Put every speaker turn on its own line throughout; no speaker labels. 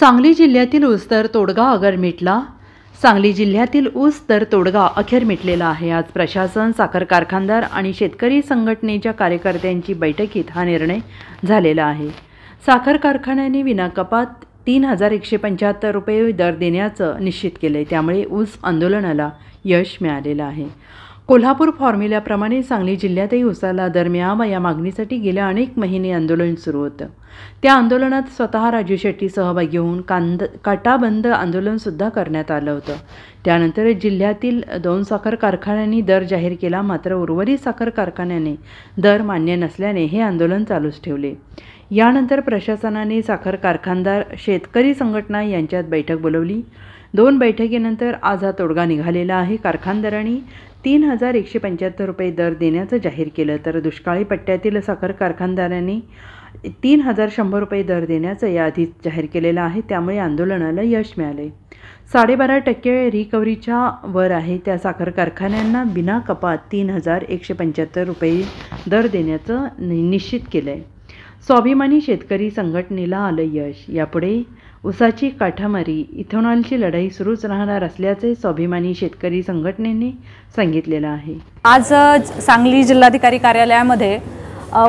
सांगली जिल्ह्यातील ऊस दर तोडगा अखेर मिटला। सांगली जिल्ह्यातील ऊस दर तोडगा अखेर मिटलेला आहे। आज प्रशासन, साखर कारखानदार आणि शेतकरी संघटनेच्या कार्यकर्त्यांची बैठकीत हा निर्णय झालेला आहे। साखर कारखान्याने विनाकपात 3175 रुपये दर देण्याचं निश्चित केले, त्यामुळे ऊस आंदोलनाला यश मिळालेलं आहे। कोल्हापूर फॉर्म्युल्याप्रमाणे सांगली जिल्ह्यातही ऊसाला दर मिळावा या मागणीसाठी गेल्या अनेक महिने आंदोलन सुरू होतं। त्या आंदोलनात स्वतः राजू शेट्टी सहभागी होऊन काटाबंद आंदोलन सुद्धा करण्यात आलं होतं। त्यानंतर जिल्ह्यातील 2 साखर कारखान्यांनी दर जाहीर केला, मात्र उर्वरित साखर कारखान्याने दर मान्य नसल्याने हे आंदोलन चालूच ठेवले। यानंतर प्रशासनाने साखर कारखानदार, शेतकरी संघटना यांच्यात बैठक बोलावली। 2 बैठकीनंतर आज हा तोडगा निघालेला आहे। कारखानदारांनी 3175 रुपये दर देण्याचं जाहीर केलं, तर दुष्काळी पट्ट्यातील साखर कारखानदारांनी 3100 रुपये दर देण्याचं याआधीच जाहीर केलेलं आहे। त्यामुळे आंदोलनाला यश मिळाले। 12.5% रिकव्हरीच्या वर आहे त्या साखर कारखान्यांना बिना कपात 3175 रुपये दर देण्याचं निश्चित केलं आहे। स्वाभिमानी शेतकरी संघटनेला आलं यश। यापुढे ऊसाची काठामारी, इथेनॉलची लढाई सुरूच राहणार असल्याचे स्वाभिमानी शेतकरी संघटनेने सांगितलेलं आहे।
आज सांगली जिल्हाधिकारी कार्यालयामध्ये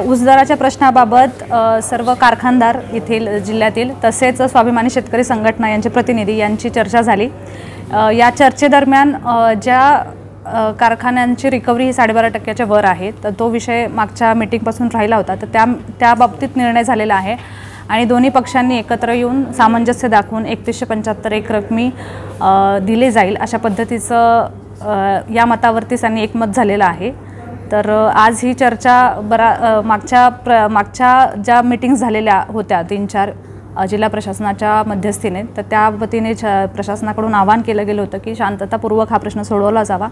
ऊस दराच्या प्रश्नाबाबत सर्व कारखानदार येथील जिल्ह्यातील तसेच स्वाभिमानी शेतकरी संघटना यांचे प्रतिनिधी यांची चर्चा झाली। या चर्चेदरम्यान ज्या कारखान्यांची रिकव्हरी ही 12.5%च्या वर आहे, तर तो विषय मागच्या मीटिंगपासून राहिला होता, तर त्या बाबतीत निर्णय झालेला आहे आणि दोन्ही पक्षांनी एकत्र येऊन सामंजस्य दाखवून 3175 एक रकमी दिले जाईल अशा पद्धतीचं या मतावरती त्यांनी एकमत झालेलं आहे। तर आज ही चर्चा मागच्या ज्या मीटिंग्स झालेल्या होत्या 3-4 जिल्हा प्रशासनाच्या मध्यस्थीने, तर त्या वतीने प्रशासनाकडून आवाहन केलं गेलं होतं की शांततापूर्वक हा प्रश्न सोडवला जावा।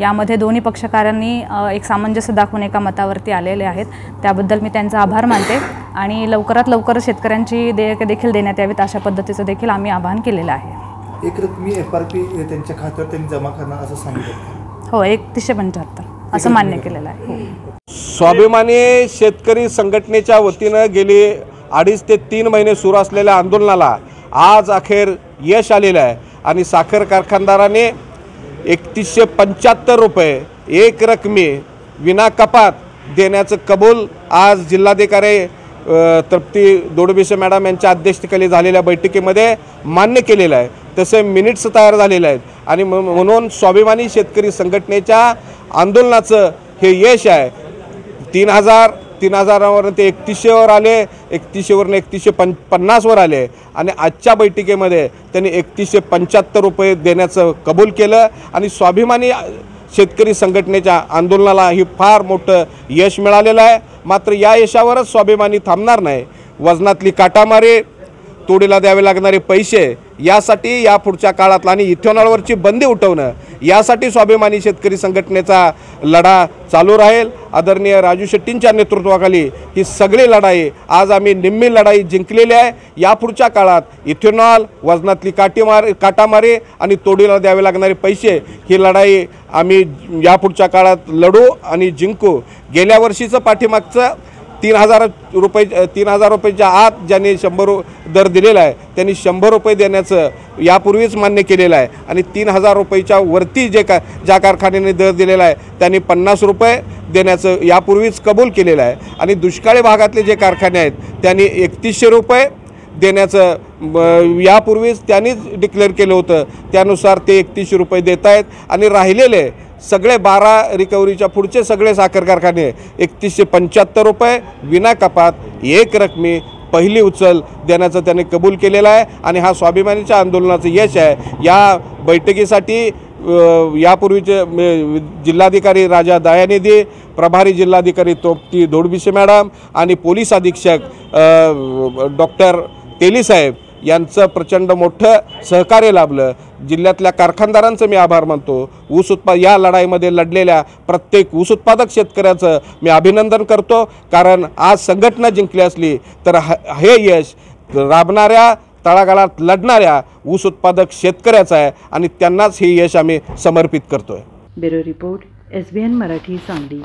यामध्ये दोन्ही पक्षकारांनी एक सामंजस्य दाखवून एका मतावरती आलेले आहेत, त्याबद्दल मी त्यांचा आभार मानते आणि लवकरात लवकर शेतकऱ्यांची देयके देखील देण्यात यावीत अशा पद्धतीचं देखील आम्ही आवाहन केलेलं आहे।
एक रकमी FRP त्यांच्या खात्यावर त्यांनी जमा करणार असं सांगितलं।
हो, 3175 असं मान्य केलेलं आहे।
स्वाभिमानी शेतकरी संघटनेच्या वतीनं गेली 2.5 ते 3 महिने सुरू असलेल्या आंदोलनाला आज अखेर यश आलेलं आहे आणि साखर कारखानदाराने 3175 रुपये एक रकमी विना कपात देण्याचं कबूल आज जिल्हाधिकारी तृप्ती दोडबिसे मॅडम यांच्या अध्यक्षतेखाली झालेल्या बैठकीमध्ये मान्य केलेलं आहे। तसे मिनिट्स तयार झालेले आहेत आणि म्हणून स्वाभिमानी शेतकरी संघटनेच्या आंदोलनाचं हे यश आहे। 3000वरून ते 3100 वर आले, 3100वरून 3150 वर आले आणि आजच्या बैठकीमध्ये त्यांनी 3175 रुपये देण्याचं कबूल केलं आणि स्वाभिमानी शेतकरी संघटनेच्या आंदोलनाला ही फार मोठं यश मिळालेलं आहे। मात्र या यशावरच स्वाभिमानी थांबणार नाही। वजनातली काटामारी, तोडीला द्यावे लागणारे पैसे यासाठी या पुढच्या काळातला आणि इथेनॉलवरची बंदी उठवणं यासाठी स्वाभिमानी शेतकरी संघटनेचा लढा चालू राहील। आदरणीय राजू शेट्टींच्या नेतृत्वाखाली ही सगळी लढाई आज आम्ही निम्मी लढाई जिंकलेली आहे। यापुढच्या काळात इथेनॉल, वजनातली काटामारी आणि तोडीला द्यावे लागणारे पैसे ही लढाई आम्ही यापुढच्या काळात लढू आणि जिंकू। गेल्या वर्षीचं पाठीमागचं 3000 रुपयाच्या आत ज्यांनी 100 दर दिलेला आहे त्यांनी 100 रुपये देण्याचं यापूर्वीच मान्य केलेलं आहे आणि 3000 रुपयाच्या वरती ज्या कारखान्याने दर दिलेला आहे त्यांनी 50 रुपये देण्याचं यापूर्वीच कबूल केलेलं आहे आणि दुष्काळी भागातले जे कारखाने आहेत त्यांनी 3100 रुपये देण्याचं यापूर्वीच त्यांनीच डिक्लेअर केलं होतं। त्यानुसार ते 3100 रुपये देत आहेत आणि राहिलेले सगळे 12 रिकव्हरीच्या पुढचे सगळे साखर कारखाने 3175 रुपये विना कपात एक रकमी पहिली उचल देण्याचं त्यांनी कबूल केलेलं आहे आणि हा स्वाभिमानीच्या आंदोलनाचं यश आहे। या बैठकीसाठी यापूर्वीचे जिल्हाधिकारी राजा दयानिधी, प्रभारी जिल्हाधिकारी तृप्ती दोडबिसे मॅडम आणि पोलीस अधीक्षक डॉक्टर तेली साहेब यांचं प्रचंड मोठं सहकार्य लाभलं। जिल्ह्यातल्या कारखानदारांचं मी आभार मानतो। या लढाईमध्ये लढलेल्या प्रत्येक ऊस उत्पादक शेतकऱ्याचं मी अभिनंदन करतो, कारण आज संघटना जिंकली असली तर हे यश राबणाऱ्या, तळागाळात लढणाऱ्या ऊस उत्पादक शेतकऱ्याचं आहे आणि त्यांनाच हे यश आम्ही समर्पित करतोय।
Bureau report, SBN Marathi, Sangli.